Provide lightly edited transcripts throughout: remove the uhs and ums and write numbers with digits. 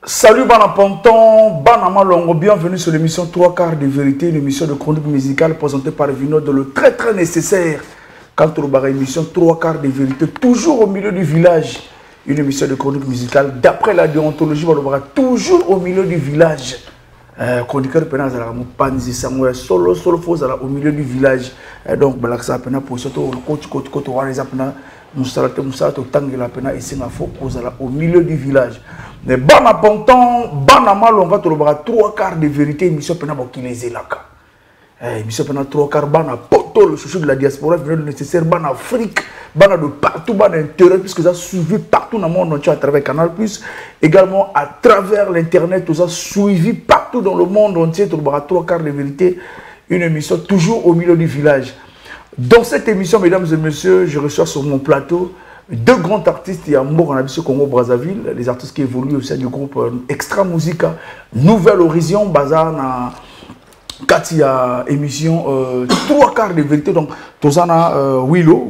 Salut Bana Ponton, Bana Malongo, bienvenue sur l'émission 3 quarts de vérité, une émission de chronique musicale présentée par Vino de le très nécessaire. Quant à l'émission 3 quarts de vérité, toujours au milieu du village, une émission de chronique musicale, d'après la déontologie, on aura toujours au milieu du village. Chroniqueur pénal, Panzi Samuel, solo faux au milieu du village. Donc, Balaksa Pena, pour surtout, côté au milieu du village. Mais Bana Ponton, Bana Mal, on va te le 3 quarts de vérité, émission Pena Bokilese Laka. Émission Pena 3 quarts, Bana Poto, le chouchou de la diaspora, le nécessaire, Bana Afrique, Bana de partout, Bana intérieur, puisque ça a suivi partout dans le monde entier à travers Canal+, également à travers l'internet, tout ça suivi partout dans le monde entier, tu le 3 quarts de vérité, une émission toujours au milieu du village. Dans cette émission, mesdames et messieurs, je reçois sur mon plateau deux grands artistes. Il y a Mbour en Abysso Congo-Brazzaville, les artistes qui évoluent au sein du groupe Extra Musica, Nouvelle Horizon, Bazar, Katia, émission 3 quarts de vérité. Donc, Tozana Willow,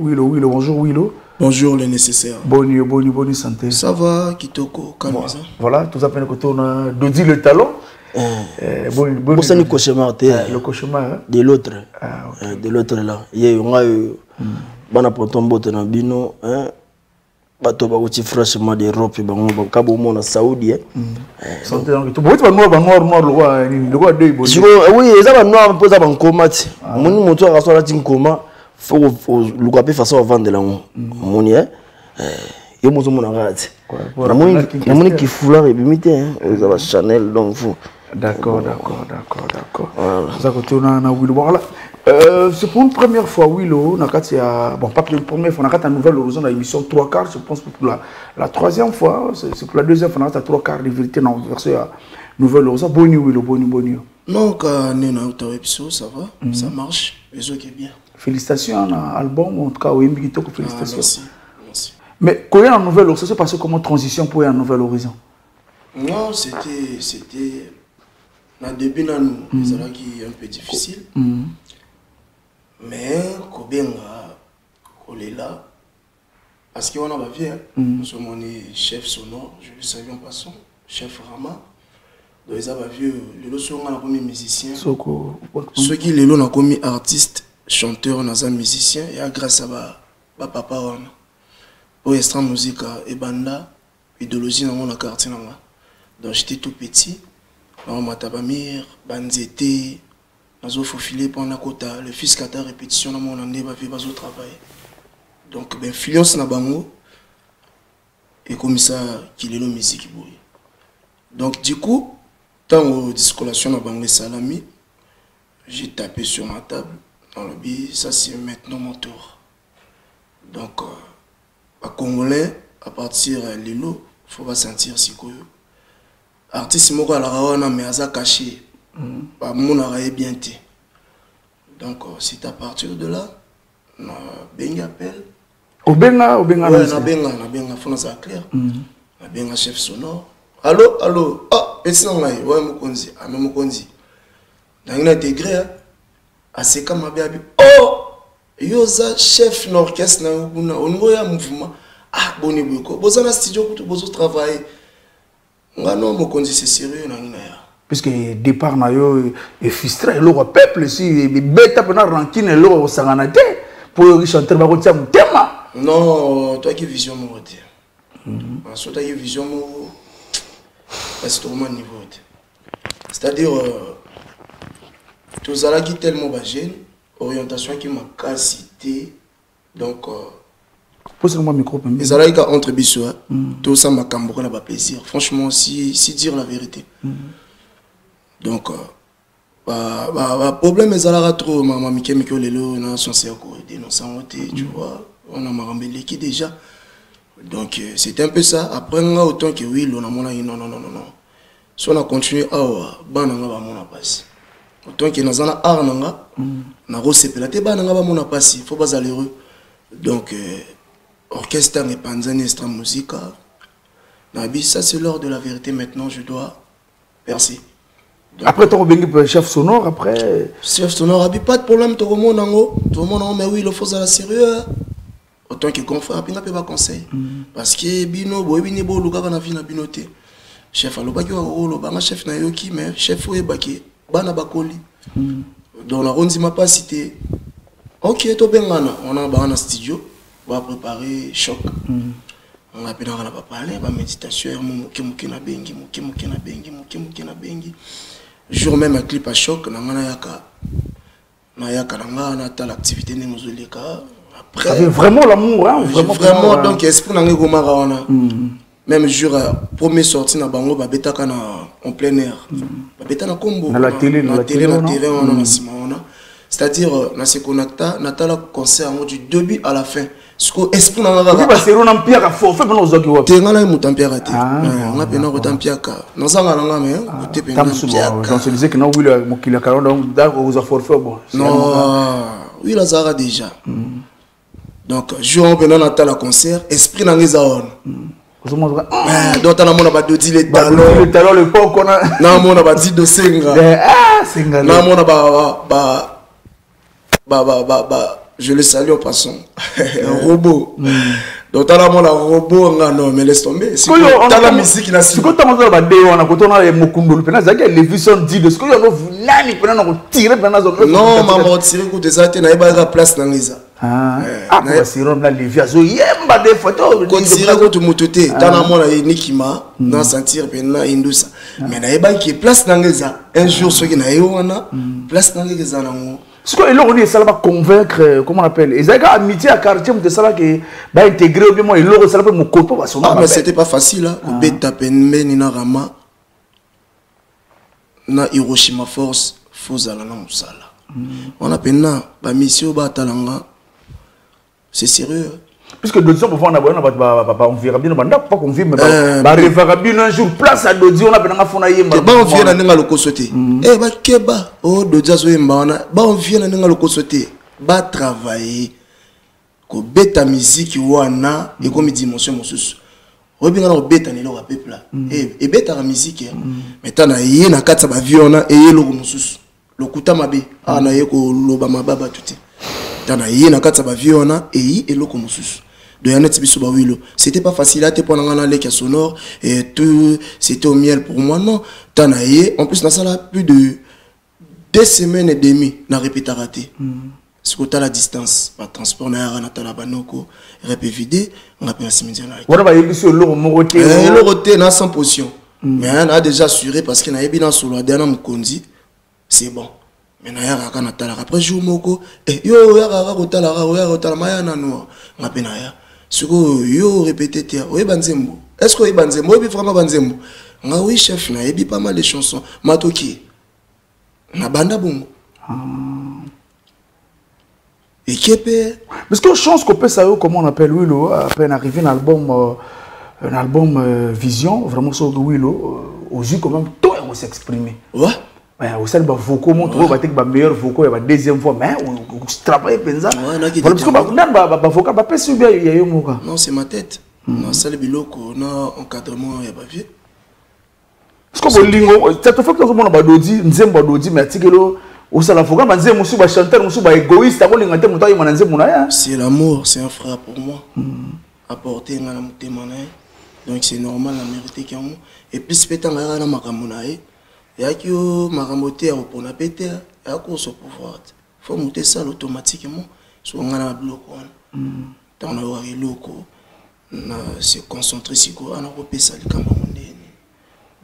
bonjour Willow. Bonjour le nécessaire. Bonne santé. Ça va, Kitoko, calme. Voilà, tout ça peine que on a Dodi le talent. Bon, c'est le cauchemar. Le cauchemar de l'autre. Ah, okay. De l'autre là. Il y a un ponton bote na bino, bato ba uti franchement de Europe ba ngo ka bo mona Saoudi santé donc to bote ba noir le roi de bon oui ça ba noir poza ba nkomati moni moto a sola tinkoma faut le quoi façon vendre là moni yo mozo mona ngati na moni ki foulard et bimité ça va Chanel donc vous d'accord ça côté on a Willow voilà. C'est pour une première fois, Willow, bon, pas pour une première fois, on a une nouvelle horizon dans l'émission 3 quarts, je pense pour la troisième fois, c'est pour la deuxième fois, on a 3 quarts de vérité dans la version nouvelle horizon. Bonne Willow. Non, quand on a ça va, ça marche, les autres est bien. Félicitations à l'album, en tout cas, au Mbikito, félicitations. Merci. Mais quand il y a une nouvelle horizon, c'est passé comment transition pour un nouvel horizon? Non, c'était, au début, nous, c'est là qui est un peu difficile. Mais Kobenga, Kolela, parce qu'on a vu, nous sommes chef sonore, je le savais en passant, chef Rama. Donc ils avaient vu, les sont commis musicien. Ceux qui les ont commis artiste, chanteur, musicien, et grâce à papa pour Extra Musica et Banda, idéologie dans mon quartier. Donc j'étais tout petit, dans Matabamir, Banzete. Faufilé pendant le fils qui a répétition dans mon année va au travail. Donc l'influence na bango et comme ça qu'il est la musique. Donc du coup, tant que discolation na bango salami, j'ai tapé sur ma table dans le billet, ça c'est maintenant mon tour. Donc à Congolais à partir de l'élo, faut pas sentir si quoi. Artiste moko la rawana mais aza caché. Bah, mon arrêt bien été. Donc, c'est à partir de là, on a bien appel. Au Benga, faut nous clair. On a bien chef sonore. Allô, ah, et c'est là, ouais, Mokonzi, ah, mais Mokonzi. On a intégré, à ce cas, ma bien, oh, yoza chef d'orchestre, on a un mouvement. Ah, bon, vous avez un studio, vous avez travaillé. On a non, Mokonzi, c'est sérieux, on a puisque départ na yo est frustré le peuple si bêta pena rancune le sanganate pour chanter ba kotia mutema non toi qui vision mo dire parce que toi qui vision mo parce que au niveau c'est-à-dire tous ala qui tellement ba jeune orientation qui m'a cité donc pose-moi micro pour les ala qui entre biso tout ça m'a cambré na ba plaisir franchement si dire la vérité. Donc, problème est à trop, maman Mikel Lelo, on a son cerveau, tu vois, on a marambélé qui déjà. Donc, c'était un peu ça. Après, on a autant que oui, on a mon non. Si on a continué à ban on a passé. Autant que nous avons art, on a recepélaté, ban on a passé. Il faut pas aller heureux. Donc, orchestre et Panzani Extra Musica. Ça, c'est l'heure de la vérité. Maintenant, je dois percer. Après, tu as chef sonore, après... Chef sonore, pas de problème, tout le monde, mais oui, il faut ça sérieux. Autant que confrère, il n'y a pas de conseil. Parce que Bino, Bino, Bino, chef, chef Nayoki, mais chef Ouebaki, Bana Bakoli. Donc, la ronde m'a pas cité. Ok, on a un studio, on va préparer choc. On a parlé, on méditation, jour même un clip à choc, on a l'activité de nos après, vraiment l'amour, hein? Vraiment, donc, esprit même jour, premier sortie na bango, en plein air. Na combo. Na la télé, c'est-à-dire, on se connecte, on a le concert du début à la fin. Ce que esprit na nga. Tu vas se rendre en pierre à fort, fait maintenant aux autres. Tu es là où tu es en pierre à terre. On a peine à en pierre à. Nous sommes là mais tu es peine à pierre. Donc c'est disait que non oui le mokila kalon donc d'accord vous a forfait bon. Non, oui la Zara déjà. Donc jour on peine à la concert, esprit na nga zaon. Donc on a mon abadodi les talons. Les talons le pont qu'on a. Non mon abadi de senga. Ah senga. Non mon je le salue en passant. Un robot. Donc, t'as mon robot, non, mais laisse tomber. T'as la musique qui l'a suivi. Quand on a des on a quand les Mokundo, les visions dit de ce que on a tiré non, maman, tiré coup des athées, n'a pas la place dans les a. Ah, c'est rond la léviazo, yemba des photos. Quand tiré coup de mototé, t'as mon Nikima, dans sentir pena indousa. Mais n'a pas qui place dans les a. Un jour, ceux qui n'a pas place dans les a. Ce qu'on est ça va convaincre, comment on appelle, ils ont amitié à quartier, mais ça va que va intégrer au moins ils ça va me coto va son. Ah mais c'était pas facile là. Beta penme ni na rama na Hiroshima Force fozala na musala. On a pena ba mission ba talanga. C'est sérieux. Puisque d'autres gens on a on verra bien pas qu'on vit mais ba revera bien un jour place à Dodi on a pena fona yemba. Ba on vient na nga loko sauter. Eh ba keba oh Dodi zo yemba on ba on vient na nga loko sauter. Ba travailler ko beta musique wana et comme dimension mosusu. Robinga na beta ni lo wa peuple là. Et beta la musique mais tana yé na katsa ba viona et yé lo mosusu. Lokuta mabe ana yé ko loba mababa tuti. Tana yé na katsa ba viona et yé lo mosusu. C'était pas facile à te prendre dans les sonore et tout c'était au miel pour moi non tanaye en plus dans ça là plus de 2 semaines et demie na répété raté ce que tu la distance par transport na la banoko répé vidé on a pris un cimetière là on va y aller sur le roté na sans potion mais on a déjà assuré parce que na yebi na solo dernier mukonzi c'est bon mais na ya kana tala après jour moko yo ya rotala maya na no on a peine ya ce que yo répété oui banzembo est-ce que oui banzembo oui vraiment banzembo nga oui chef na yebi pas mal de chansons matoki na banda bongo et kepe parce que chance qu'on peut savoir comment on appelle Willow à peine arrivé un album Vision vraiment sur Willow aux yeux quand même tout on s'exprimer ouais au sein de vocaux montre on va être meilleur vocaux et la deuxième fois mais on travaille penza parce que vocal pas pas subir il y a eu moka non c'est ma tête non ça le biloko non encadrement ya ba vieux parce que bolingo ça te fait que on ba dodi nzembo dodi mais tikelo au sala vocal ba nzembo musu ba chanteur musu ba égoïste ko linga te muta yima nzembo na ya c'est l'amour c'est un frère pour moi apporter ngala mutema na donc c'est normal la mériter qu'il et plus petanga na makambo na ye et qui maramoté pour la péter et à cause au pouvoir faut monter ça automatiquement sur un bloc dans le loco se concentrer sur quoi on a repéré ça le Camerounais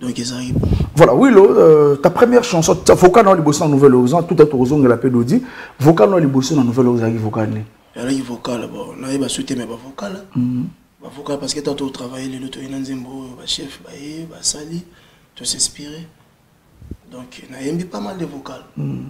donc ils arrivent voilà Willow ta première chanson vocal dans les bossons en Nouvelle-Horizon tout est horizon de la Pédodie vocal dans les bossons en Nouvelle-Horizon vocal là il vocal bon là il va souhaiter mais pas vocal vocal parce que tant au travail les autres ils n'ont pas chef bah sali tu s'inspirer. Donc, il y a pas mal de vocales.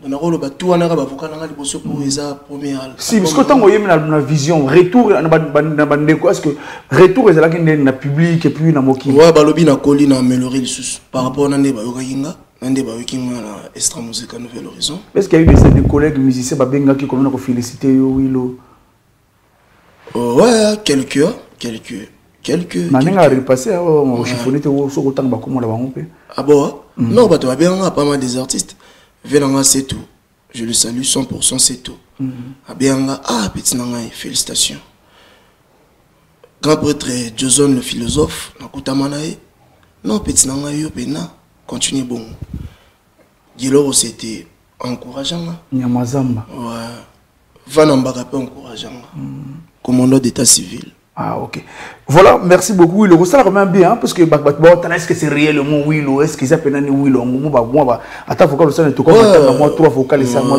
On a rôle tout on a vocal dans les bosses pour les premières. Si parce que tant qu'on y a une vision retour est-ce que retour est là qui est na public et puis na moki. Ouais bah lobby na coli na améliorer les sous par rapport à nande ba yokinga nande ba yokinga na extra musique Nouvelle Horizon. Est-ce qu'il y a eu des collègues musiciens ba benga qui comme na ko féliciter yo Willow. Ouais quelques na nga repasser au chiffonné te so autant ba comme la ba on peut. Ah bon Non, bah, tu vas bien, pas mal des artistes. Venanga, c'est tout. Je le salue 100%, c'est tout. Abianga, petit nangai, félicitations. Grand prêtre Joson, le philosophe, Nakutamanae. Non, petit nangai, yo, pena, continue bon. Giloro, c'était encourageant. Nyamazamba. Ouais. Vanambaka peu encourageant. Commandant d'état civil. Ah, ok. Voilà, merci beaucoup. Le ça remet bien, parce que est-ce que c'est réellement Willow? Est-ce qu'ils appellent Willow? Attends, faut que le son est tout comme moi, trois vocales et ça, moi.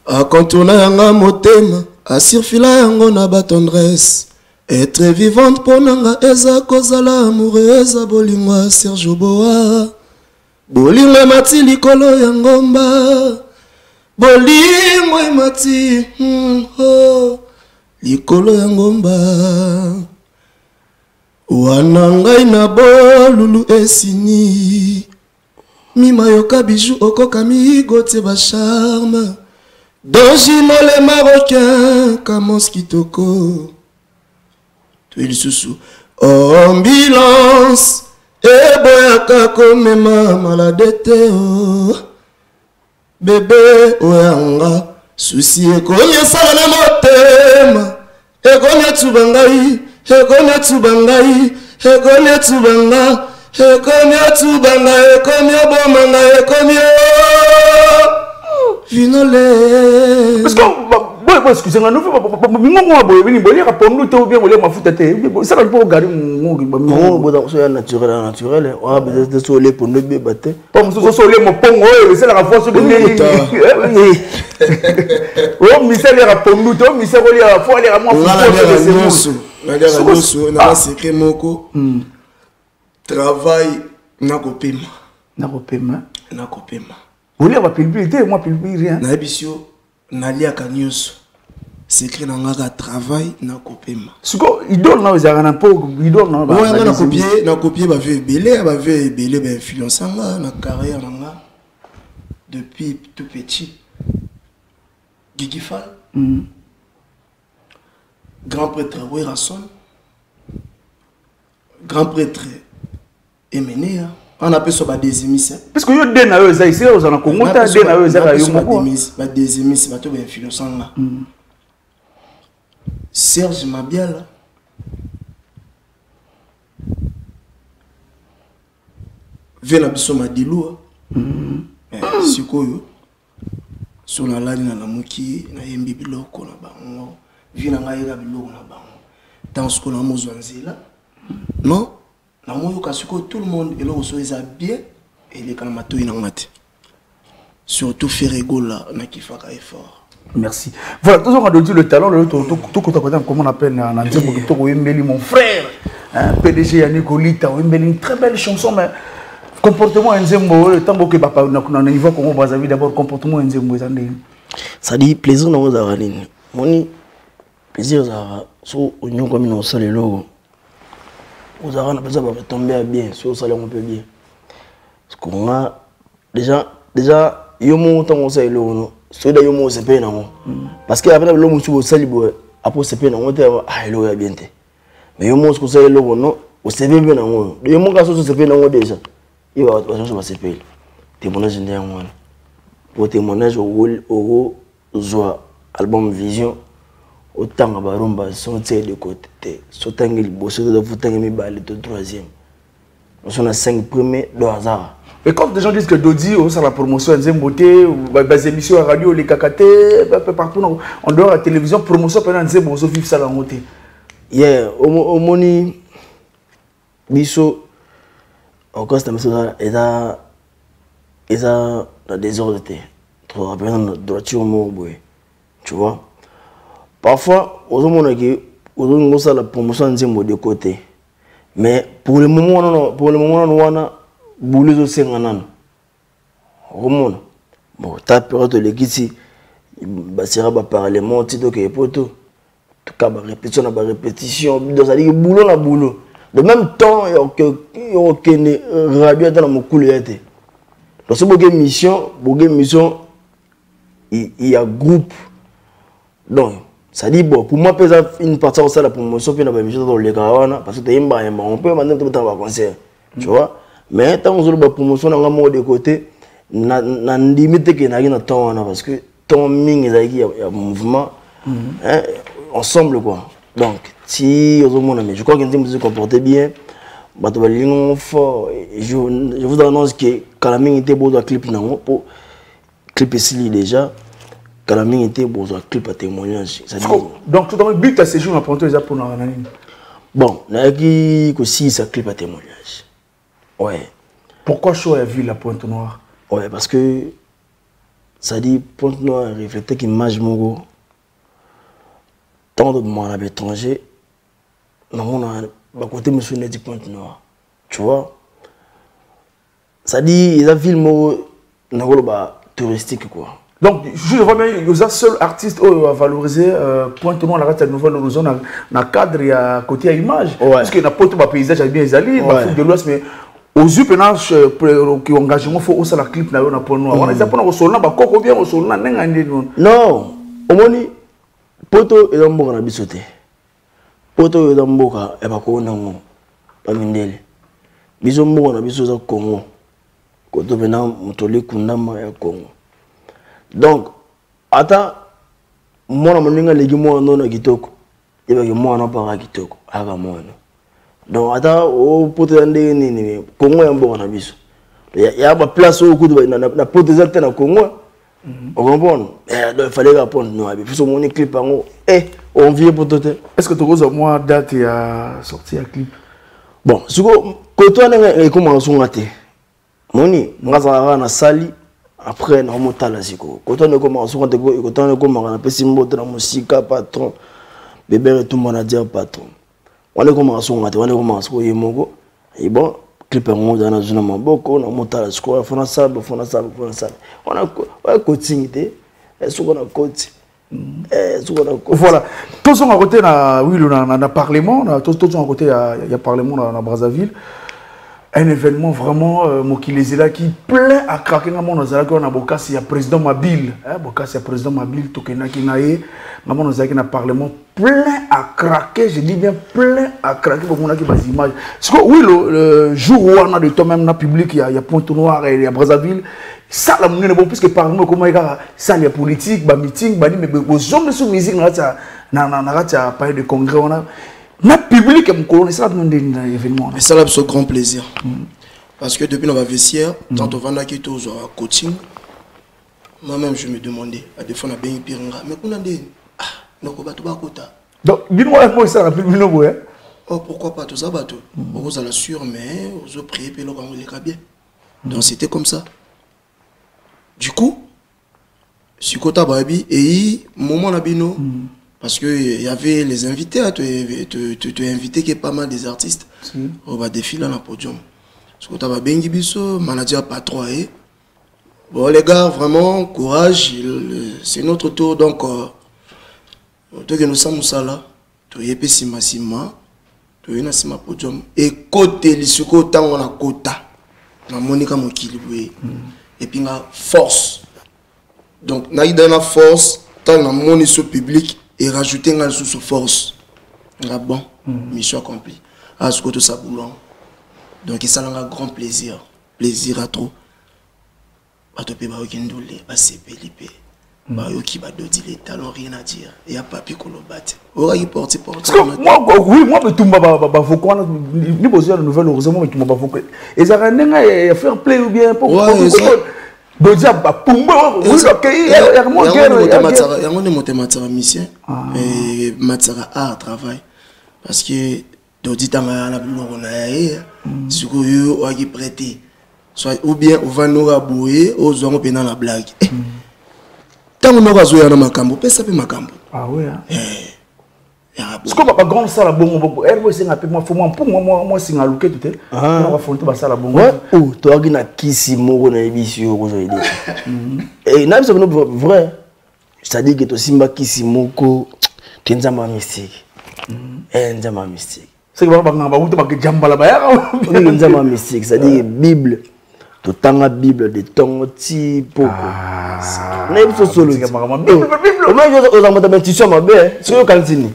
A contourner yanga motema, a surfila yango na ba tendresse. Être vivante pour nanga, eza kozala amoureuse, bolingwa Serge Boa. Bolingwa mati likolo yangomba. Bolingwa mati, likolo yangomba. Wanangai na bolulu esini. Mima yoka bijou okoka migote ba charme. Dojino les Marocains, Kamos Kitoko. Tu es le sous ambulance. Et boyaka comme ma maladette. Bébé, oyanga. Souci et konya sala motema. E konya tubangai. E konya tubangai. E konya tubanga. E konya tubanga. E konya bomanga. E konya. Finale. Parce que, excusez-moi, nous faisons ça va pas regarder c'est naturel. On a besoin de soleil pour nous battre. Comme ce soleil, mon pongo, c'est la force de l'ennemi. Oh, misère, il y a pour nous, misère, il y a pour aller à moi. Travail, nakopema. Nakopema. Nakopema. Vous voulez avoir publicité, moi publie rien. Naibisio, nalia kanyos. C'est écrit dans un travail, nakopema. Ce que idole na aux arana po, idole na. Ouais, na copier, bah vieux belé, bah influençant là, na carrière là. Depuis tout petit. Guigui Fall. Grand prêtre Werasson. Grand prêtre Emenea. On appelle ça des émissaires. Parce que yo den na yo za ici aux en Congo ta den na yo za yo moko. Des émissaires, bato influençant là. Serge Mabiala. Vena biso Madiloua. Sikoyo. Sur la ligne na muki na yembi biloko na bango. Vina ngaira biloko na bango. Dans ce qu'on a mozwanzela. Non? Tout le monde est là bien et les calmato surtout faire rigolo là effort. Merci. Voilà, tout on a dit le talent, tout comment on appelle mon frère, PDG Yannick Olita, une très belle chanson, mais comportement Nzembo, le temps que papa on y va comment on va d'abord comportement Nzembo. Ça dit plaisir dans vos araline. Moni plaisir ça, so on comme nous ça les logos. Vous avez besoin de retomber bien, si vous allez un peu bien. Parce qu'on a déjà, il y a un temps où c'est là, c'est là où c'est pas non. Parce que après l'homme qui vous salue, après c'est pas non, ah il est bien. Mais il y a un moment où c'est là, non, où c'est pas non. Il y a un moment où c'est pas non déjà. Il va se passer pas. Témoignage d'un mois. Pour témoignage au album Vision. Autant que Barumba sont de côté, sautant que les bosses de foutre mes balles de troisième. Nous sommes à 5 premiers de hasard. Et quand des gens disent que Dodi, on sait la promotion, Nzemboté, les émissions à radio, les cacatés, partout, on dehors à la télévision, promotion pendant Nzembo, sauf vivre ça la montée. Yeah, au moni, biso, encore cette mission est à la désordre. Trop rapidement, notre droiture au mot, tu vois. Parfois, on a la promotion de côté. Mais pour le moment, on a boulé de 5 ans. Bon, ta période de l'équipe, il sera parlement, titre que poto. Tout cas, répétition, répétition, dans boulot na boulot. De même temps, il y a aucune radio dans mon couloir. Dans ce mission, il y a groupe. Donc, ça dit bon, pour moi, une partie de la promotion, puis on a besoin de les gars, parce que on peut maintenant tout le temps concert. Tu vois? Mais tant que la promotion dans le de côté, na limite que na temps parce que ton ming est mouvement ensemble quoi. Donc si aux monde mais je crois que nous se comporter bien, bato balingo fort. Je vous annonce que Kalaming était beau dans clip nango pour clip ici déjà. Kalaming était beau dans clip à témoignage. Donc tout le but à ces jours apprendre les pour na bon, na qui aussi ça clip à témoignage. Ouais. Pourquoi choix a vu la Pointe Noire? Ouais, parce que ça dit Pointe Noire reflète l'image mogo. Tant de monde à l'étranger, dans mon côté monsieur dit Pointe Noire. Tu vois? Ça dit la ville mogo n'a touristique quoi. Donc, je vois bien, il y a un seul artiste qui a valorisé Pointe Noire, la reste de Nouvelle Horizon, dans le cadre et à côté à l'image. Parce qu'il n'y a pas de paysage bien les alliés, de l'Ouest, mais aux yeux qui ont engagé, il faut aussi la clip dans Pointe Noire. On a dit que on a dit bien, on a non, au moins, poto est dans le bon bisoté. Poto est dans le bon et pas qu'on a pas mindele. Biso mo na biso za Congo. Koto bena mutoli kunama ya Congo. Donc, attends, moi, je suis dit moi non kitoko. Je vais moi non pas kitoko. Aga moi non. Donc, attends, au pote ni Congo est un bon abisso. Il y a pas place au coup de na pote zate na Congo. On comprend. Il fallait répondre non. Il faut mon clip en haut. On vient pour tout. Est-ce que tu as moi date et à sortir un clip? Bon, si quand on est commencé à mater. Moni, ngaza na sali. Après, on monte à la ziko. Quand on commence, quand on commence, on peut s'immoter dans la musique, patron. Bébé, tout le monde a dit patron. On commence, on commence, on commence. Et bon, clip en haut dans la zone, on monte à la ziko, on fait ça, on fait ça, on fait ça. On a continuité. Est-ce qu'on a continué? Voilà. Tous sont à côté dans Parlement, tous sont à côté il y a Parlement dans Brazzaville. Un événement vraiment là qui plaît à craquer dans mon zala qu'on a Bokassi il y a président Mabile Bokassi il y a président Mabile Tokena qui naé dans mon zala qui na parlement plein à craquer, je dis bien plein à craquer pour mon qui bas images parce que oui le jour où on a de toi même dans public il y a Pointe Noire et il y a Brazzaville ça la monnaie bon puisque parlement comment il y a ça les politique ba meeting ba mais aux hommes sous musique na parler de congrès on a le public est mon ça dans l'événement. Et ça, c'est un grand plaisir. Parce que depuis notre vestiaire, quand on va dans le coaching, moi-même je me demandais, à des fois on a bien pire, mais on a dit, donc on va tout bas côté. Donc, dis-moi ça, oh, pourquoi pas tout ça, bateau. On a sûr, mais on a prié, puis on a bien. Donc c'était comme ça. Du coup, si on a babi, et moment on a bino. Parce qu'il y avait les invités à te inviter qu'il y a pas mal des artistes. On va défiler dans le podium. Parce que tu as Bengi Bisso, manager patron. Bon les gars, vraiment, courage. C'est notre tour. Donc, nous sommes là. Tu es pessima, tu es dans le podium. Et côté, les côté, on a quota. On a Monica Mokili. Et puis, on a force. Donc, on a une force. Tant on a mon public. Et rajouter une sous force. Bon, mission accomplie. À ce côté ça boulot. Donc ça a un grand plaisir. Plaisir à trop. Bah tu peux pas aucune bah c'est PLP. Bah qui va donner les talents rien à dire. Et à papier qu'on le batte. Ora il porte. Moi oui moi tout ba faut ni besoin de nouvelles heureusement mais tout ba faut. Et ça renenga faire play ou bien pour Dodia Pumbo, oui, ok, il y a mission et Matsara a travail parce que Dodi Tanga la si vous avez prêté, soit ou bien on va nous rabouer aux hommes pendant la blague. Tant on aura joué dans ma cambo, ça peut ma cambo. Ah oui, est-ce qu'on va pas grand ça la bongo elle c'est un peu moi faut moi c'est un looké tout on va faire tout ça la bongo oh toi qui na kisi moko na ebisi aujourd'hui et na biso vrai c'est-à-dire que to simba kisi moko tenzama mystique nzama mystique c'est que ba ngamba uto ba jambala ba ya nzama mystique c'est-à-dire bible to tanga bible de tongo ti poko na biso solo bible on va yo za mata betition mabe c'est yo kantini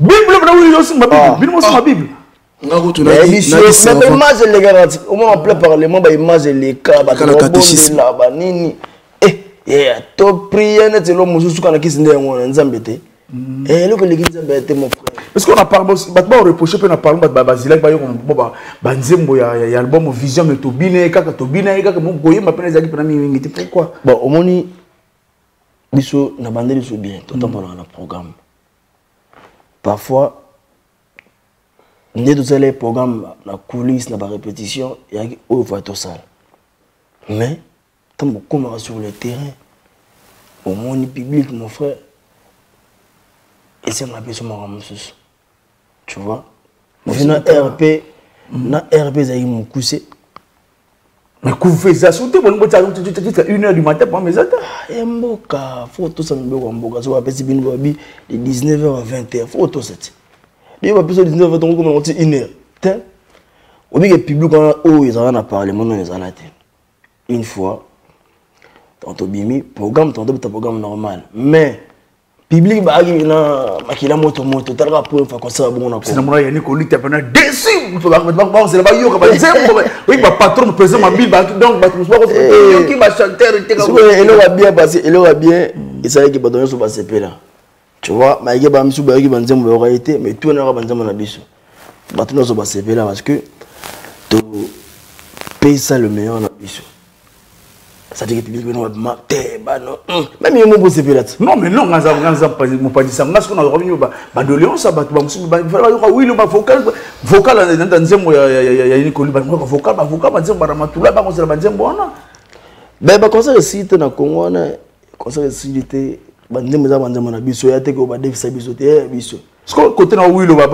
Bible, oui, aussi ma Bible. Bible, aussi ma Bible. image les garanties au moins plein parlement ba image les cas ba là nini to prier net lo mususu kana kisinde ngona nzambe te le que l'église nzambe te mon frère parce qu'on a parlé battement reproché pe na parlé ba bazilak ba yo ba nzembo ya album vision mais to bine kaka mo boye ma pena zaki pena mingi te pourquoi bon au moni biso na bandeli so bien tout temps pendant le programme parfois nous avons les programmes, la coulisse, la répétition, il y a où va tout ça. Mais, tant que sur le terrain, au monde public, mon frère, et c'est ma personne, tu vois. Dans RP, ça y est, mon coussé. Mais quand vous faites ça, vous êtes 1h du matin pour mes attaques. Il faut tout ça, de 19h à 20h, il faut tout ça. Il va plus de 19 ans comme on dit une heure. Au milieu du public, ils ont parlé, une fois, tantôt bimi, programme, tantôt programme normal. Mais, public, il a moto, tel rapport, il faut qu'on s'en bon. C'est normal, il y a une colline, tu as déçu. C'est là-bas, oui, ma patron, président, ma bible, donc, qui va chanter, il aura bien passé, il aura bien, il savait qu'il va donner son CP là. Tu vois, mais il y a des gens qui ont été, mais tout le monde a été dans la biche. Maintenant, on va se faire là parce que tu payes ça le meilleur dans la biche. Ça dit que le public va mater, même il y a un mot pour se faire là. Non, mais non, on n'a pas dit ça. Parce qu'on a revenu à de Léon, ça va tout oui, le vocal, dans il y a une colline, vocal, ben, conseil de site dans le Congo, conseil de site. Bandemza na biso ya te ko ba defisa biso te biso sko côté na wilo ba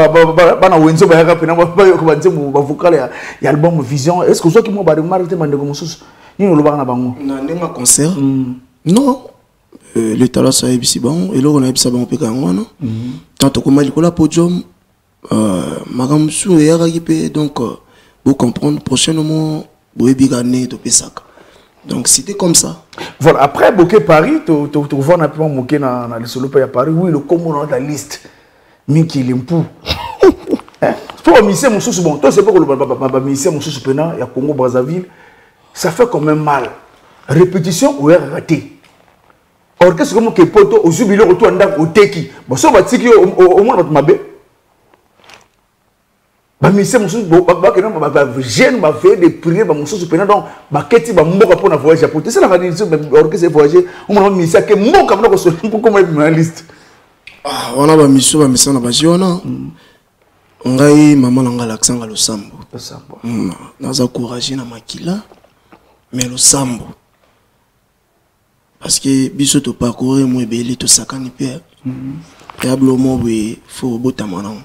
wenzo ba yaka pena ba yo ko banzembo ba vocal ya album vision est-ce que soki mo ba remarque te mandeko mususu ni lo ba na bango na ndenga concert non le talent ça ebisi bon et là on a ebisa bon pe ka ngwana tant ko mali ko la podium makamsu ya ka kipe donc vous comprendre prochainement bo ebigane to pesaka. Donc c'était comme ça. Voilà, après Bokeh Paris, tu vois un peu moqué dans le solo à Paris, oui, le commun dans la liste. Miki Limpou. Toi, Missé Moussous, bon, toi, c'est pas que le Missé Moussous Pena, il y a Congo Brazzaville, ça fait quand même mal. Répétition ou raté. Orchestre comme que poto, au jubilé, au tout en au teki. Bon, ça va tiki au moins notre mabé. Bamissé Moussous, jeune, va faire des prières, Moussous Pena, donc, Baketi, Bamoka pour la voyage à Poto. C'est la radicale, l'orchestre voyager, on m'a mis ça, que mon camarade, pour qu'on mette ma liste. Ah, on a mis ça, mais ça n'a pas dit, on a. On a eu maman dans l'accent à l'Osambo. On a encouragé dans Makila, mais l'Osambo. Parce que, biso to parcourir, moi, belé, tout ça, quand il perd. Préalablement, il faut botter mon nom.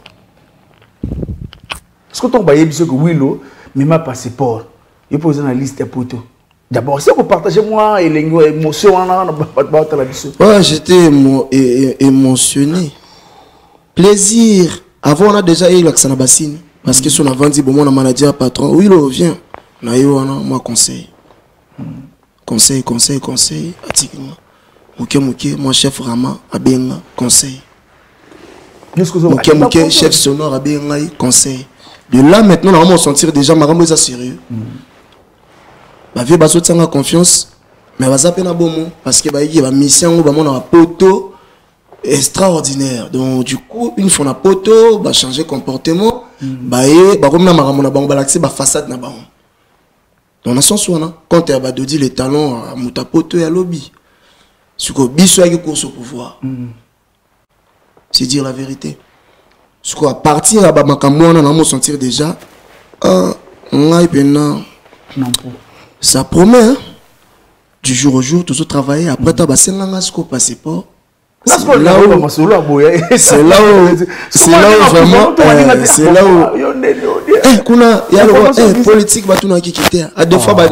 Est-ce que tu as dit que Willow, mais ma passeport, il pose dans la liste de poteaux. D'abord, si vous partagez moi et les émotions, ouais, j'étais émotionné. Plaisir. Avant, on a déjà eu l'accent à Bassine. Parce que si on a vendu, bon, on a maladie à patron. Willow, viens. On a eu, moi, conseil. Conseil. Articulement. Mouké, moi, chef Rama, Abenga, conseil. Mouké, chef sonore, Abenga, conseil. De là, maintenant, on va sentir déjà, Marambo est sérieux. Ma vie, on a confiance, mais on va zapper un bon mot. Parce qu'il y a une mission, on a un poteau extraordinaire. Donc, du coup, une fois on a poteau, on va changer comportement. On va façade. Donc, dans le sens où on a, quand tu as dit les talents, on a poteau et à lobby. Ce que biso a une course au pouvoir. C'est dire la vérité. Ce qu'à partir de Bamakamou, on a sentir déjà, ça promet, hein? Du jour au jour, toujours travailler. Après, tu as passé un passeport. C'est là où vraiment, c'est là où il y a le politique qui quitte. À deux fois, ouais,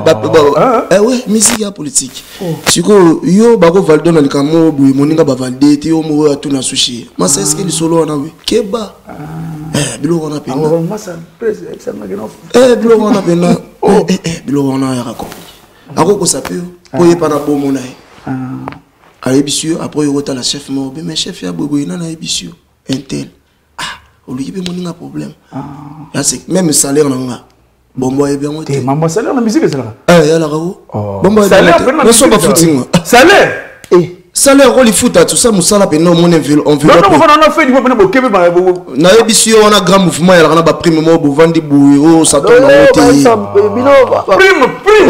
musique et politique. Si yo bago valdo na likamo bu moninga ba valde ti yo mo tout na sushi. Ma c'est ce que le solo on a oui. Keba. Bilo on a pena. Bilo on a pena. Bilo on a rako. Ako ko sapio. Poye pa na bomo na. À l'ébissio, après il y a la chef, mais chef, il y a beaucoup de gens à l'ébissio. Un tel. Ah, lui peut mon problème même salaire nanga bon moi bien moi t'es maman salaire la musique c'est là il y a la rao bon moi salaire mais so ba footing salaire salaire roli foot tout ça musala pe non mon enveloppe non on a fait du peu pour kebe na ebisi on a grand mouvement ya na ba prime mo bo vandi buyo ça tombe prime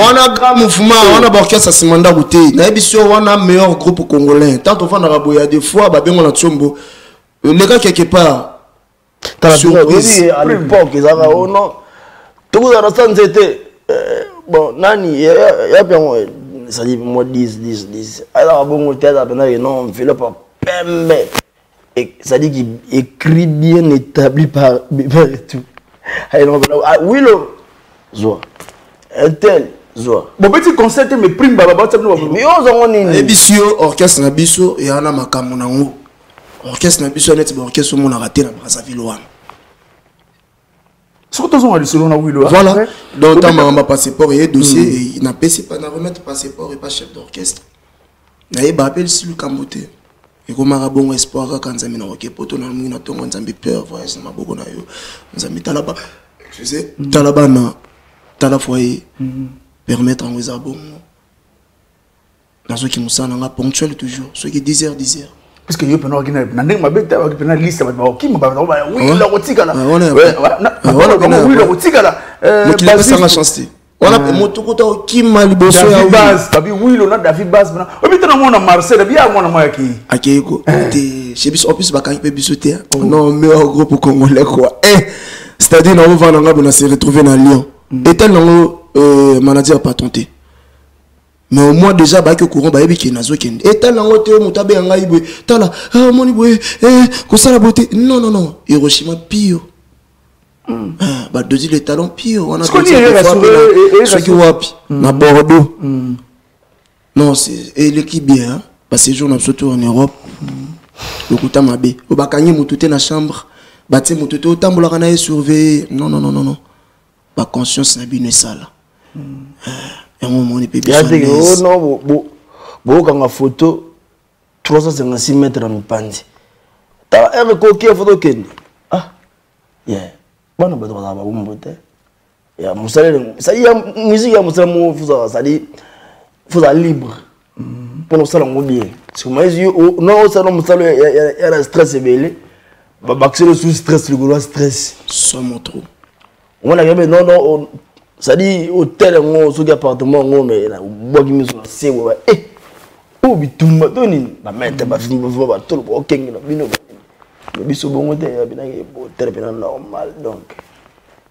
on a grand mouvement on a ba orchestre simanda goûté na ebisi on a meilleur groupe congolais tant on va na boya des fois ba bengo na tsombo les gars quelque part surprise à l'époque ils avaient oh non tout dans la c'était bon nani ya bien ça dit moi 10 alors bon théâtre après non enveloppe pembe et ça dit qu'il écrit bien établi par tout alors Willow Zoa un tel Zoa bon petit concert mais prime baba mais on nini ebisio orchestre na biso et ana makambo nango orchestre na biso net orchestre mo na raté na Brazzaville wana surtout on a selon Willow voilà donc on m'a passeport et dossier et il n'a pas na remettre passeport et pas chef d'orchestre na yeba appel si le Kambote et comme un bon espoir quand nzambi na roké poto na mungi na tongo nzambi peur voyage na maboko na yo nzambi talaba excusez talaba na tala foyer permettre en weza bon na ceux qui musana nga ponctuel toujours ceux qui 10h parce que yo pena okina na ndenge mabeta okina liste ba okima ba oui la rotikala oui la rotikala mais ça m'a chance on a motokota okima liboso ya base tabi oui na David Base na obita na mona Marcel bien mona moya ki akeko te chebis opus ba kan pe bisoter non meilleur groupe congolais quoi c'est-à-dire na on va na se retrouver dans Lyon et tel manager pas tenté. Mais au moins déjà bah que courant bah ebi nazo kende et tala ngote mutabe ngai bwe tala moni bwe ko sala beauté non Hiroshima pio bah deux les talents pio on a ce qui wapi na Bordeaux non c'est et l'équipe bien parce que jour surtout en Europe le kuta mabe o bakanyi mutute na chambre bah te mutute o tambola kana surveiller non ba conscience na bino sala et on monte peut bien non quand la photo 356 mètres en pandi ta un coquille photo ken yeah bana ba droit ba bombote ya musale ça y a musique ya musale mo ça dit faut être libre pour nous ça on bien sur moi non ça non musale ya la stress belé ba baxer sous stress le gros stress ça montre trop on a non ça dit hôtel ngo so appartement ngo mais na bogi miso na sewa o bitumba toni na mete ba fimbo ba tolo o kengi na bino biso bongo te ya bina ke hôtel pena normal donc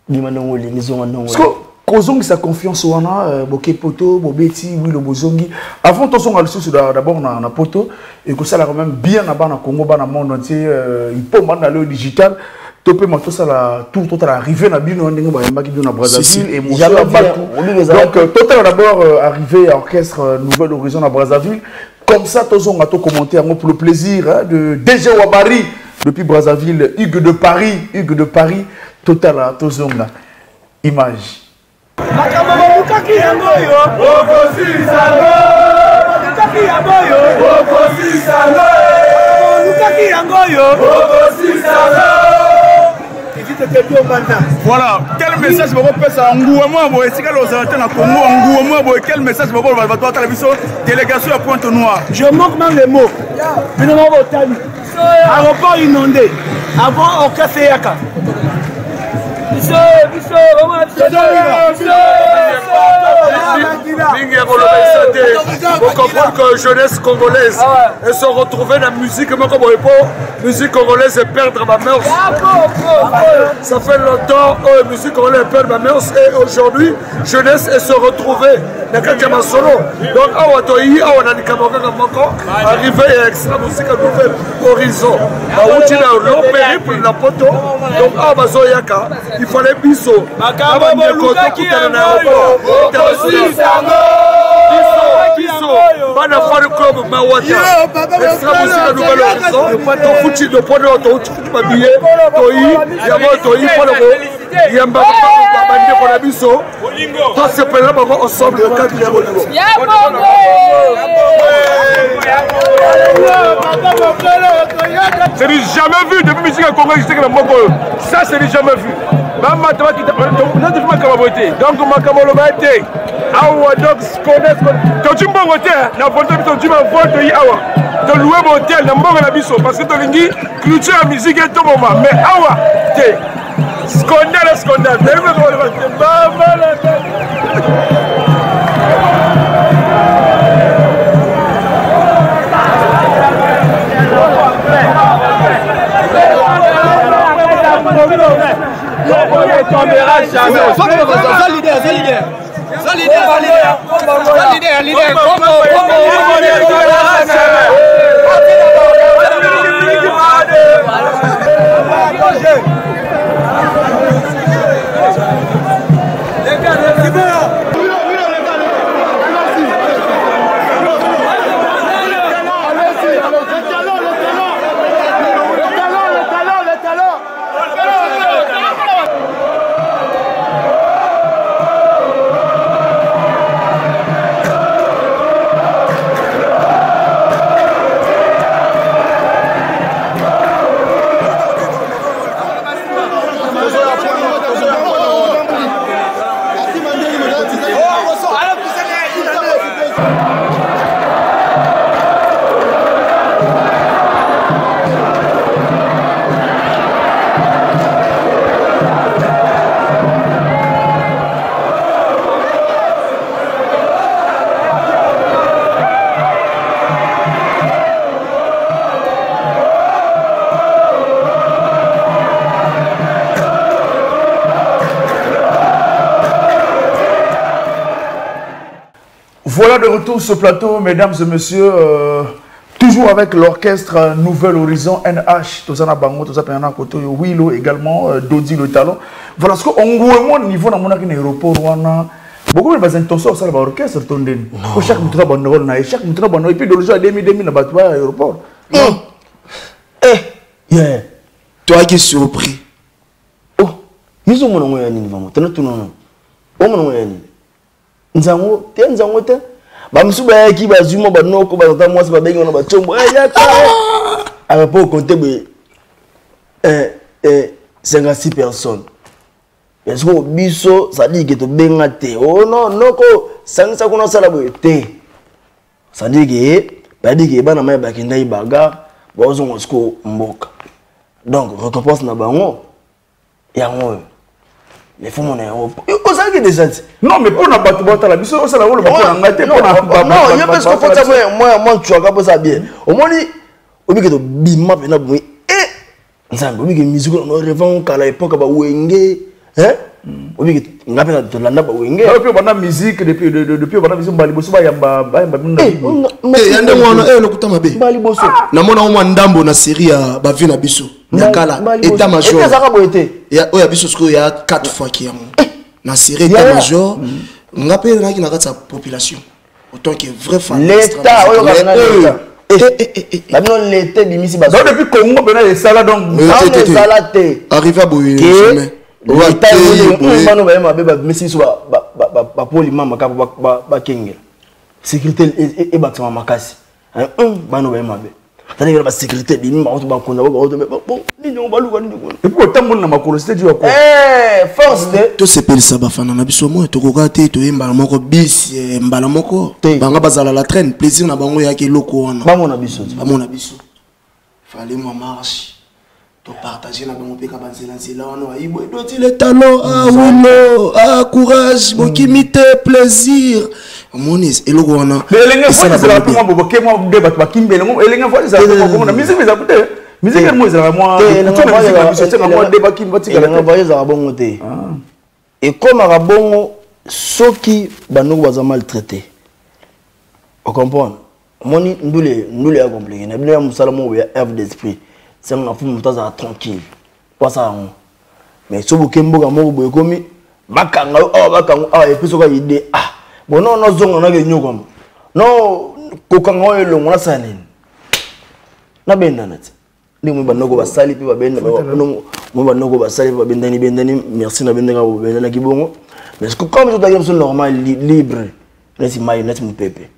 bima no ngoli miso ngano ngo kozongi sa confiance wana boké poto bobeti oui le bozongi avant to songa lisusu d'abord na poto et que ça là quand même bien na bana Congo bana monde entier il peut mandar le digital topé tout ça la tout total arrivé na bino ndenge ba yamba ki na Brazzaville et mon donc total d'abord arrivé à orchestre Nouvelle Horizon à Brazzaville comme ça tous on a tout commenté pour le plaisir de DJ Wabari depuis Brazzaville Hugues de Paris total tous on a image voilà, quel message vous avez fait à Ngouamo, et si vous avez à Congo, quel message vous avez fait à la télévision, délégation à Pointe-Noire? Je manque même les mots. Mais non, aéroport inondé, avant orchestre Yaka. Vous comprenez que jeunesse congolaise et se retrouver dans la musique, musique congolaise et perdre ma mœurs. Ça fait longtemps que la musique congolaise perd ma mœurs et aujourd'hui, jeunesse et se retrouver dans quelqu'un solo. Donc, arrivé à extra musique à Nouvelle Horizon. Donc, il fallait biso. Biso, bana fari club Mawata. Extra musique à Nouvelle Horizon. Ton foutu de poids de ton foutu ma billet. Toi, yamo toi, il yamba bande pour la biso. Pas se perdre maman ensemble le cadre de Bolivie. C'est du jamais vu depuis musique à Congo existait que le moko. Ça c'est du jamais vu. Maman tu vas quitter. On a toujours ma camoté. Donc ma camoloba était. Awa donc connaissent. Quand tu m'en votes, na vote tu m'en votes awa. De louer mon hôtel na mbongo na biso parce que to lingi clôture la musique et tout moment. Mais awa te. Scandale. On ne tombera jamais. Voilà de retour sur ce plateau, mesdames et messieurs, toujours avec l'orchestre Nouvel Horizon NH, Tozana Bango, Tozana Penana Koto, Willow également, Dodi le talent. Voilà ce qu'on voit au niveau de l'aéroport, beaucoup de intentions sur l'orchestre, chaque mouton a bon rôle, chaque mouton a bon rôle, et puis de l'aujourd'hui à 2000, n'a pas de l'aéroport. Toi qui es surpris. Oh, ils ont mon moyen niveau, tu n'as tout non. Oh mon moyen. Nzango te ba msuba ki ba zuma ba noko ba tata mwasi ba bengi na ba chombo ya ka ala po compter 56 personnes est-ce que biso ça dit que to benga te oh non noko sangisa kuna sala boye te ça dit que ba dit que bana mai ba kinda ibaga ba ozongo sko mboka donc récompense na bango ya ngoyo les femmes on est au ça qui déjà non mais pour na batu bata la biso ça la wolo ba na ngate pour na non il y a parce que faut ça moi tu as pas ça bien au moins obi que to bima pena boy nzambe obi que musique on revend à l'époque ba wenge hein obi que ngapela to landa ba wenge depuis bana musique depuis bana musique bali boso ba yamba minda yande mwana lokuta mabe bali boso na mona o ndambo na série ya ba vie na biso Nakala, état major. Ya oya biso sko ya 4 fois qui yamo. Na série état major, ngapé na ki na sa population. Autant que vrai fan. L'état oyo kana l'état. Non l'état bimisi ba. Donc depuis Congo bena les sala donc les sala te. Arrive à boyer jamais. L'état bano ba ma beba bimisi so ba poli mama ka ba kengela. Sécurité et bâtiment makasi. Bano ba ma be. C'est-à-dire la sécurité de l'imam, on va bon, nous allons et puis autant de ma curiosité du quoi. Force de. Tout ce pays ça va faire na biso moi, to kokate to yemba moko bis, mbala moko. Banga bazala la traîne, plaisir na bango ya ke loko wana. Ba mon abiso. Ba mon abiso. Fallait moi marche. To partager na bango pe ka banzela nzela wana ibo doti le talent ah wolo ah courage bokimité plaisir. Monis et loko wana. Mais les gens c'est la comment boboke moi de bat bakimbe les gens c'est ça comme na musique mais écoutez musique moi c'est moi c'est moi de bakimbe tika la voyer za bongo te. Et comme à bongo soki banoko baza maltraité. On comprend. Moni ndule a compliqué. Na bien musala mo ya F d'esprit. C'est un enfant mutaza tranquille. Pas ça. Mais soboke mboka mo boye komi bakanga et puis soka idée ah bon non non zongo na genyo comme non kokanga oyo ngona sanini na benda nati ndi mo banoko basali pe babenda mo banoko basali pe bendani merci na benda ka benda ki bongo mais comme je t'ai dit normal libre neti mai neti mo pepe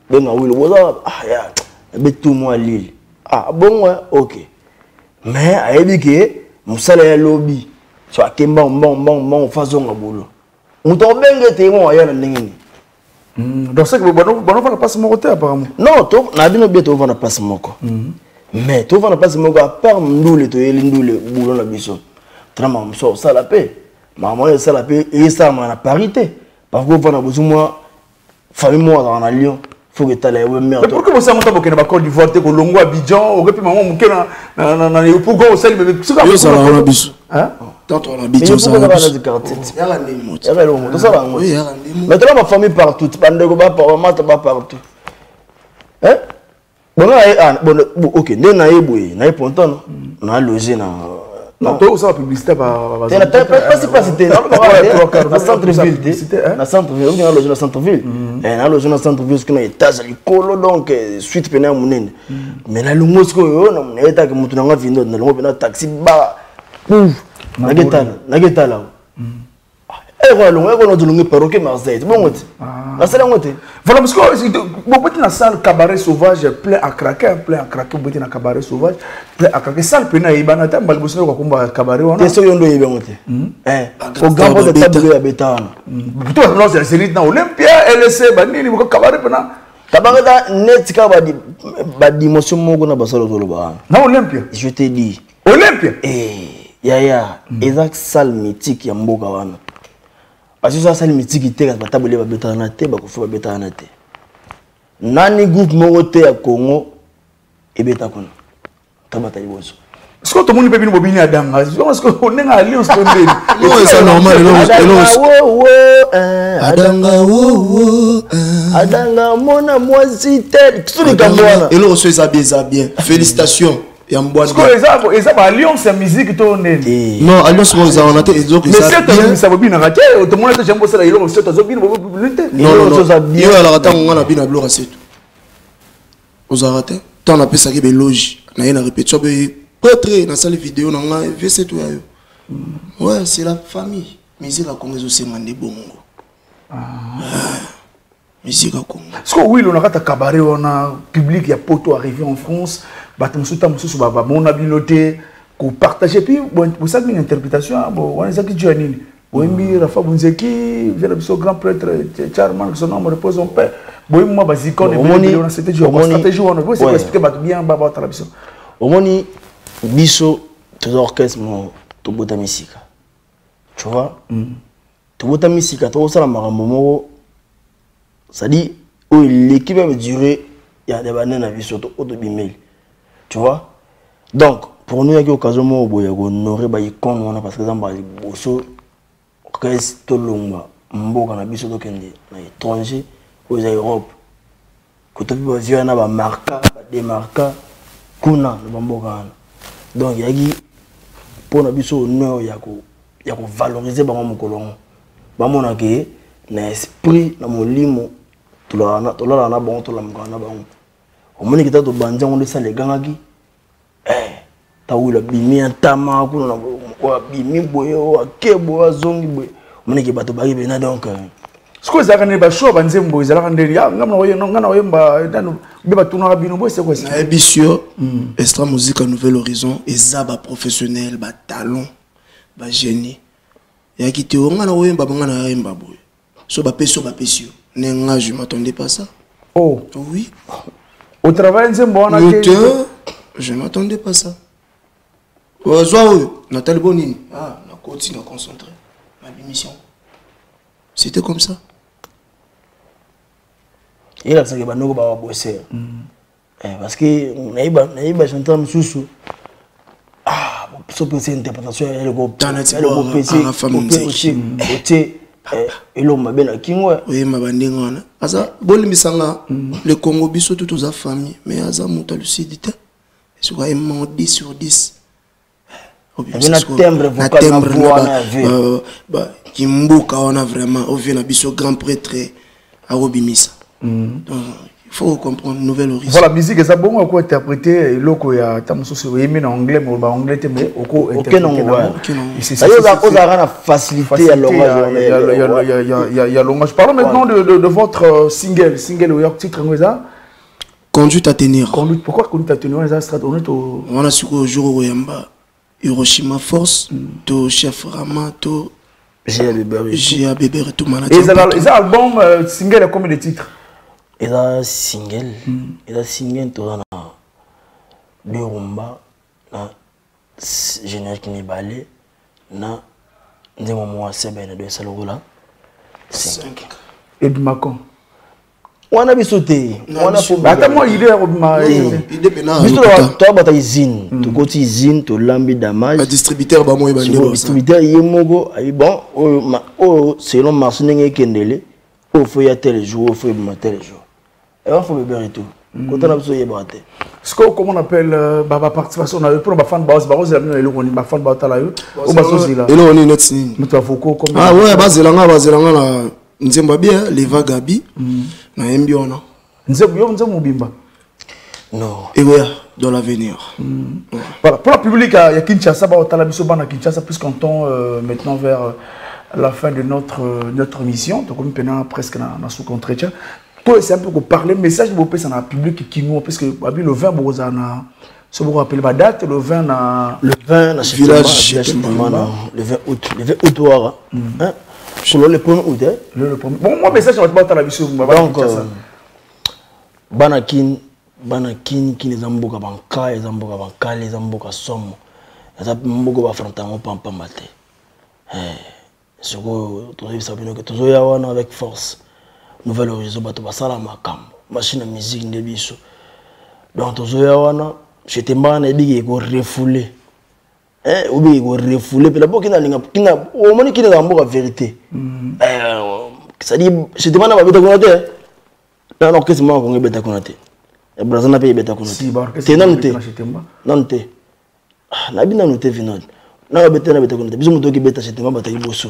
benga wilo boza ah ya betu mo lili Ah bon ouais, ok. Mais a dit que musala ya lobby so akemba bon façon ngabolo. Muto benge te mo ya ndengini. Donc c'est que bon va la passe mon côté apparemment. Non, to na bino bieto va na passe moko. Mais to va na passe moko à part ndule to yeli ndule boulon na biso. Trama mso ça la paix. Maman ça la paix et ça na parité. Parce que va na besoin famille moi dans la Lyon. Faut que tu ailles au maire. Mais pourquoi vous avez monté au Côte d'Ivoire, au Longo, Abidjan, au Répi Maman, au Kena, pourquoi vous savez, mais c'est quoi ça va la biso. Hein? Tant on Abidjan ça va. Il y a la némote. Il y a la némote. Ça va. Oui, il y a la némote. Maintenant ma famille partout, bande ba partout. Hein? Bon OK, né na yeboy, na ponton, na logé na non, toi ça publicité par pas cité dans centre-ville, dans centre-ville, on a logé dans centre-ville. Et na logé dans centre-ville, que na étage likolo donc suite pena munene. Mais na lungosko yo na muneta que mutu na vindo na lungo pena taxi ba. Na getala. Eh voilà, on a donné perroquet Marseille. Bon ngote. Na sala ngote. Voilà parce que bon petit na salle cabaret sauvage plein à craquer, petit na cabaret sauvage, plein à craquer salle pena ibana ta balbosino ko kumba cabaret wana. Question yondo yebe ngote. Au gambo de table ya betana. Plutôt non c'est série na Olympia LC banini ko cabaret pena. Cabaret da net ka ba dimension moko na basalo tolo ba. Na Olympia. Je te dis. Olympia. Yaya, exact salle mythique ya mboka wana. Parce que ça salle mythique te ba table ba betana te ba ko fa ba betana te. Nani groupe mogote ya Congo ebeta kuna. Tabata liboso. Est-ce que tout le monde peut venir bobini adanga? Est-ce que on est à Alliance Condé? Non, c'est normal Adanga mona mwasi tel. Tout le Cameroun. Et là on se bien. Félicitations. Parce que les alliances la musique tourne. Non, alliance on a été mais c'est ça va bien rater. Tout le monde j'aime ça il on se ça bien non ça bien alors attends on a bien bloqué c'est tout. Aux arrêté. Tant on a fait ça qui est loge. Na une répétition peut-être dans salle vidéo on a vu c'est tout ouais, c'est la famille. Musique à Congo c'est mandé bongo. Musique à Congo. Parce que oui, on a un cabaret, on a public, il y a poto arrivé en France, on a biloté, qu'on partageait, puis vous savez une interprétation, on a qui Giannini, on Rafa Bunzeki, le grand prêtre, Charman, son nom repose en paix. Bon, moi, Bazikon, on a cette stratégie, on a expliqué bien, Baba Tarabison. Au moins, biso, tout orchestre, tout bout de musique. Tu vois? Tout bout de musique, tout ça, la maramomo. C'est-à-dire, l'équipe va durer, il y a des bananes à vie surtout au bimel. Tu vois? Donc, pour nous, il y a une occasion où il y a honoré les icônes, parce que dans les bossos, reste tout le monde, mboka na biso to kende na étranger aux Europe. Quand tu vas voir na marca, des marques, kuna na mboka. Donc, il y a pour na biso honneur, il y a valoriser ba mokolo. Ba mona ke na esprit na molimo tola na bon tola mkana ba omoni kita to banja on ça les gangaki ta wula bimi antama kuna na bimi boyo akebo azongi boyo omoni ke bato bari bena donc ce que ça ne ba show banzembo izala kandeli ya ngana oyemba dano beba tuna bino boy c'est quoi ça ambitieux extra musique à Nouvel Horizon et zaba professionnel ba talent ba génie ya kité ngana oyemba ngana yemba boy so ba peso nenga je m'attendais pas ça. Oh oui. Au travail nzembo on a je m'attendais pas ça. Ozo Nathalie Bonini na continue à concentrer ma émission. C'était comme ça. Il a ça que banoko ba bosser. Parce que naïba chanteur msusu so penser interprétation elle go et l'homme ben kingwa oui ma bandingona asa bolimisanga le Congo biso tout aux famille mais asa muta lucidité c'est quoi 10 sur 10 un timbre vocal na voix ba kimbuka on a vraiment on vient na biso grand prêtre à Robimisa donc il faut comprendre Nouvel Horizon. Voilà, musique ça bon quoi interpréter et loko ya tamuso sur yemi en anglais mais en anglais mais oko interpréter. C'est ça on a la facilité à l'orage. Il y a l'orage. Parlons maintenant de votre single où il y a titre comme ça. Conduite à tenir. Pourquoi conduite à tenir? On a su qu'au jour où Yamba, Hiroshima Force, to chef Rama, to Gia Bébé et tout malade. Et les albums single, combien de titres? Et là, single, tu as deux rumba, na générique ni balé, na des moments assez bien de Salorola. 5. Et du Macon. On a sauté. On a fait. Attends, moi, il est pénal. Toi, tu as usine. Tu côté usine, tu lambi damage. Le distributeur, le distributeur, il est mogo. Bon, selon Marseille, Kendele, il faut y aller tel jour, il faut y aller tel jour. Et on faut beber et tout. Quand on a besoin de brater. Ce qu'on appelle la participation, on a eu pour les fans de base, les fans de base, ah ouais, Bazelanga, Nzemba bien, Leva Gabi, na Mbiona. Nzemba Bimba. Non. Et ouais, dans l'avenir. Voilà, pour le public, il y a Kinshasa, Kinshasa, puisqu'on tombe maintenant vers la fin de notre mission, donc on est presque dans ce entretien. Toi, c'est un peu pour parler, message pour passer dans le public qui nous, parce que le 20, si vous vous rappelez la date, le 20 dans le village, le 20 août, pour le 1er août. Bon, moi, message, on va te la vision. Donc, Banakin, qui les amboka banka, les amboka banka, les amboka somme, les amboka affrontant pam pam maté. Ce que tu as avec force. Nouvelle horizon, bato basala makam, machine à musique de biso. Donc tu as j'étais mal et big ego refoulé. Ou big ego refoulé. Puis la boque qui n'a au moins qui n'a pas la vérité. Ça dit, j'étais mal à bêta connaté. Non, non, qu'est-ce que moi qu'on bêta connaté. Et Brazil n'a pas bêta connaté. T'es nanté. Nanté. La bien nanté vinod. Non, bêta n'a bêta connaté. Bisous moto qui bêta j'étais mal bataille bosso.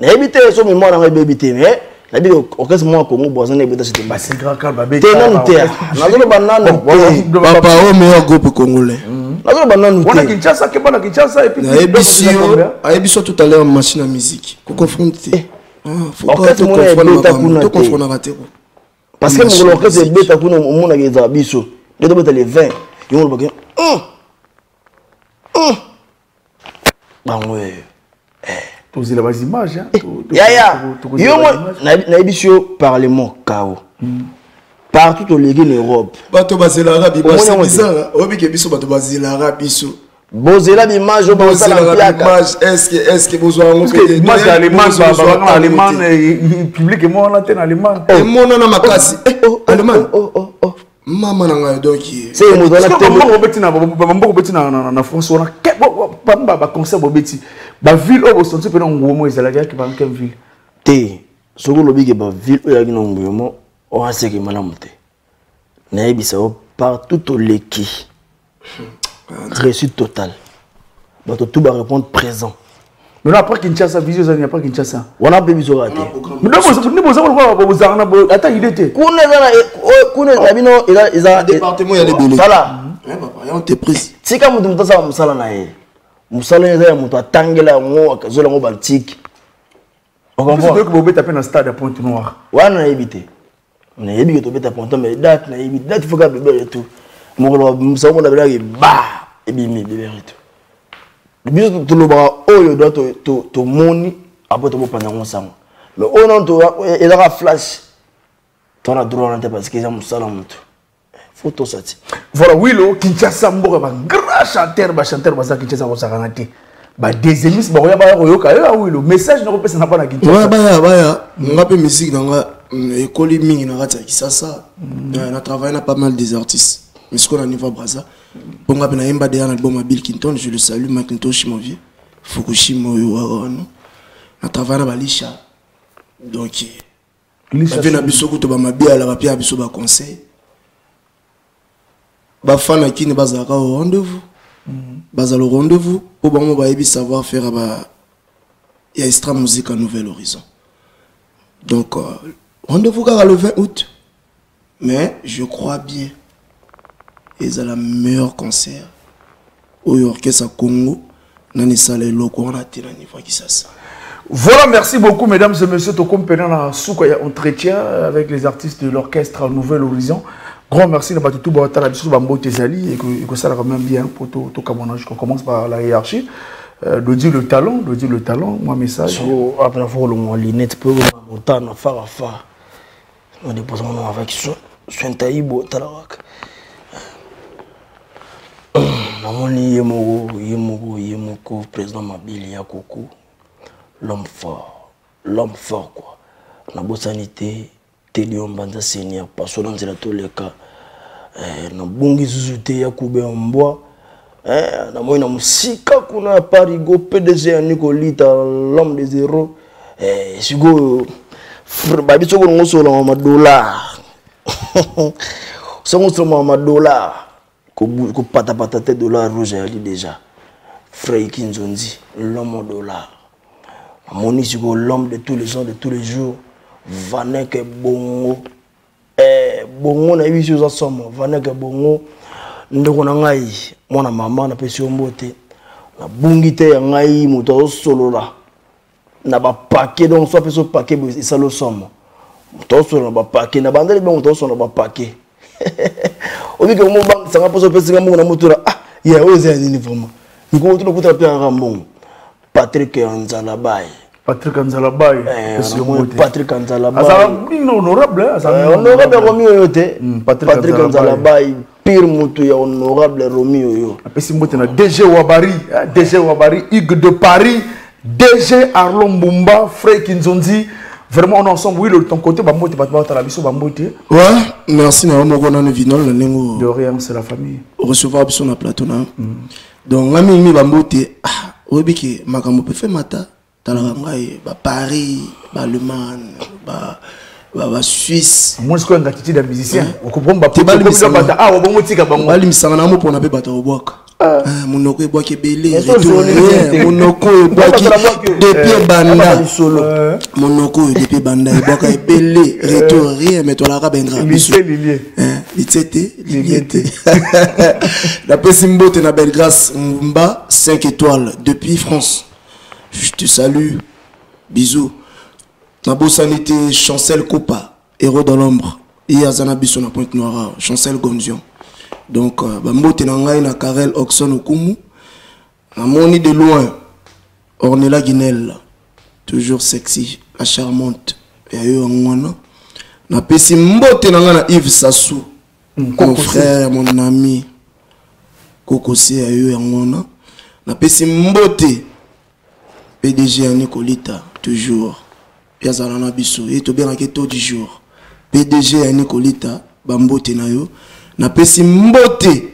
N'habitez pas sur mes mots dans les bébés, mais la vie au cas moi Congo Brazil n'est pas c'était pas c'est grand car babé t'es non terre na zo banana papa au meilleur groupe congolais na zo banana on a Kinshasa que bana Kinshasa et puis Aebisio tout à l'heure machine à musique ko confronter faut pas te confondre raté parce que mon orchestre est bêta kuna mon na geza biso de beta les 20 ils vont le ouais tu as les images hein na ebisio parlement kao partout au légué l'Europe bato bazela bi c'est bizarre obi ke biso bato bazela biso bozela l'image est-ce que besoin on peut moi c'est allemand public et moi on antenne allemand et mon na makasi allemand maman nanga donc c'est mo dans la télé na France on a ba concert bobeti ba ville au senti pe ngo mo ezala ki ba quelle ville te soko lobi ke ba ville o ya ki ngo mo o aseke malamu te na ebisa o partout au leki réussite totale ba tout ba répondre présent. Mais là après Kinshasa visio ça n'y a pas Kinshasa on a besoin raté mais nous besoin attends il était kuna na bino eza département ya lebele voilà papa ya entreprise tika mutu mutasa musala na ye musala eza ya mutu atangela ngo akazola ngo bantiki on comprend que bobeta pe na stade à Pointe-Noire wana na ebité on yebi que to beta Pointe mais date na yebi date faut ka bébé et tout mokolo musala mo na bela ke ba ebimi bébé et tout le but de l'obra oyo doit to moni après to panda ngosanga mais on non to il a flash ton a droit en parce que ça musala mutu photo ça voilà Willow Kinshasa mboka ba grand chanteur ba Kinshasa ko sakanati ba des émissions ba ya yoka Willow message na ko pesa na pas na Kinshasa baya ngape musique nga école mingi na kati ya Kinshasa na travaille na pas mal des artistes mais ce qu'on a niveau Brazza pour ngape na yemba de album Bill Clinton je le salue Macintosh mon vieux Fukushima yo na travaille na Balisha donc Lisha na biso ko to ba mabia la ba pia biso ba conseil ba fana qui ne bazaka au rendez-vous bazalo rendez-vous pour ba mo ba yebi savoir faire ba ya extra musique à Nouvel Horizon donc rendez-vous car le 20 août mais je crois bien ils ont le meilleur concert au orchestre Congo nani sale loko on a tena niveau qui ça Voilà, merci beaucoup, mesdames et messieurs. Tokom Penana Soukaya entretien avec les artistes de l'orchestre Nouvel Horizon. Grand merci de tout Batala Bissou Bambo Tezali et que ça va quand même bien pour tout Camonage. On commence par la hiérarchie. De dire le talent, moi message. Après la fois, le linette peut monter na farafa. On dépose mon nom avec soin taïbo talarak. Namoni Yemoko, président Mabili Yakoko. L'homme fort quoi. Na bo sanité, Telion Banza Seigneur, parce que dans tous les cas, na bongi zuzute ya kube mboa, na moi na musika kuna parigo PDG ya Nicolita, l'homme des zéros, sigo babi soko ngoso la ma dollar. Songo soma ma dollar, ko pata tête dollar rouge ali déjà. Frère Kinzonzi, l'homme au dollar. Moni sigo l'homme de tous les gens, de tous les jours. Vanek bongo bongo na biso za somo vanek bongo ndeko na ngai mwana mama na pesi mbote na bungite ya ngai moto solola na ba paquet donc so peso paquet isalo somo moto solola ba paquet na bandeli be moto solola ba paquet obi ke mo bang sanga poso pesi ngambo na motura ya oze nini vraiment ngoko tuno kutra pia ngambongo Patrick Nzalabai. Patrick Nzalabai. Patrick Nzalabai. Honorable. Honorable Romeo yote. Patrick Nzalabai. Pire mutu ya honorable Romeo yo. Apesi mbote na DG Wabari. DG Wabari. Hugues de Paris. DG Arlon Mbumba. Frère Kinzonzi. Vraiment, on est ensemble. Oui, de ton côté, Bambote, Batmata, la mission Bambote. Ouais, merci. De rien, c'est la famille. Recevoir sur la plateau. Donc, ami Bambote. Oui, que makambo peut faire mata talarangai ba Paris ba Le Mans ba Suisse moi je connais l'attitude d'un musicien on comprend pas on motika bango bali misanga na mo pona pe bata obwaka monoko e bwaki belé monoko e bwaki depuis banda monoko depuis banda e bwaka e belé retour rien mais toi la rabengra Liliete la Pessimbote na belle grâce Mba 5 étoiles depuis France. Je te salue. Bisous. Nabo sanité Chancel Kopa, héros dans l'ombre. Et Azana Bisso na Pointe Noire, Chancel Gonzion. Donc Bambote na ngai na Karel Oxon Okumu. Na moni de loin Ornella Guinel, toujours sexy, la charmante. Et eux en na Pessimbote na ngai na Yves Sassou. Mon frère, mon ami, Kokosé a eu un moment. Na pesi mbote PDG à Nicolita, toujours. Yazalana Bissou, et to bien à keto du jour. PDG à Nicolita, Bambote na yo. Na pesi mbote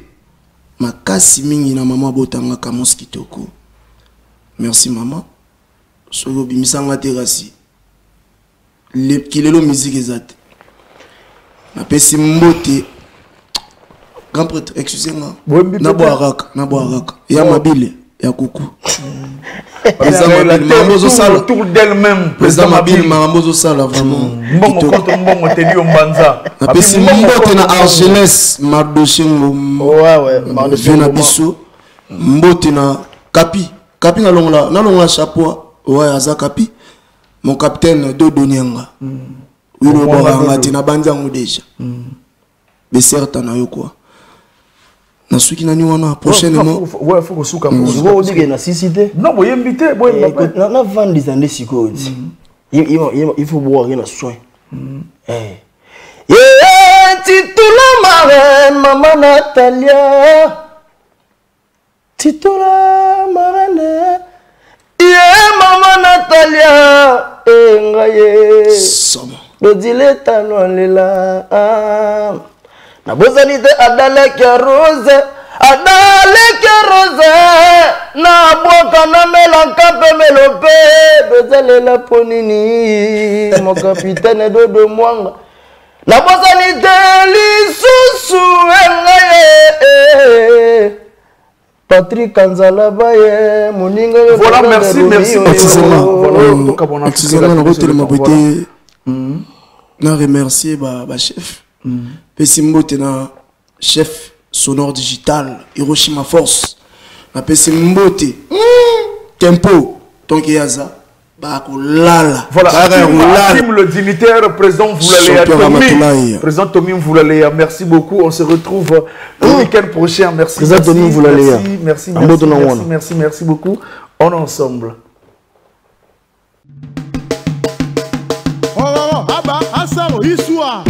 makasi mingi na maman botanga kamos kitoko. Merci maman. Solo bimisanga terasi. Le kilelo musique exact. Na pesi mbote grand prêtre, excusez-moi. Nabo Arak. Il y a Mabile, il y a Coucou. Président Mabile, Mamozo Sala. Autour d'elle-même. Président Mabile, Mamozo Sala, vraiment. Napesi mbote na Argelès, Mardoché Ngom. Vena Bissou. Mbote na Kapi. Kapi na longa chapeau. Ouais, Aza Kapi. Mon capitaine Dodo Nyanga. Oui, le Boranga, Tina Bandiango déjà. Besserta na yo quoi. Na suki na niwana prochainement ouais faut que souka vous dire na sisité non boy invité na vendre des années sikodi il faut boire na soin titula marraine maman Natalia titula marraine maman Natalia ngaye somo le dileta no lela na bozanite adaleke rose na boka na melanka pe melope bezalela ponini mon capitaine Dodo Mwanga na bozanite lisusu engaye Patrick Nzalabai moninga voilà merci excusez-moi na bote ma beauté na remercier ba chef Pessimbote na chef sonore digital Hiroshima Force na Pessimbote tempo donc yaza Voilà, Akim, le dignitaire, président Voulalea, président Tommy Voulalea, merci beaucoup. On se retrouve le week-end prochain. Merci. Président Tommy Voulalea. Merci beaucoup. On est ensemble. Oh, ah bah, ah ça, histoire.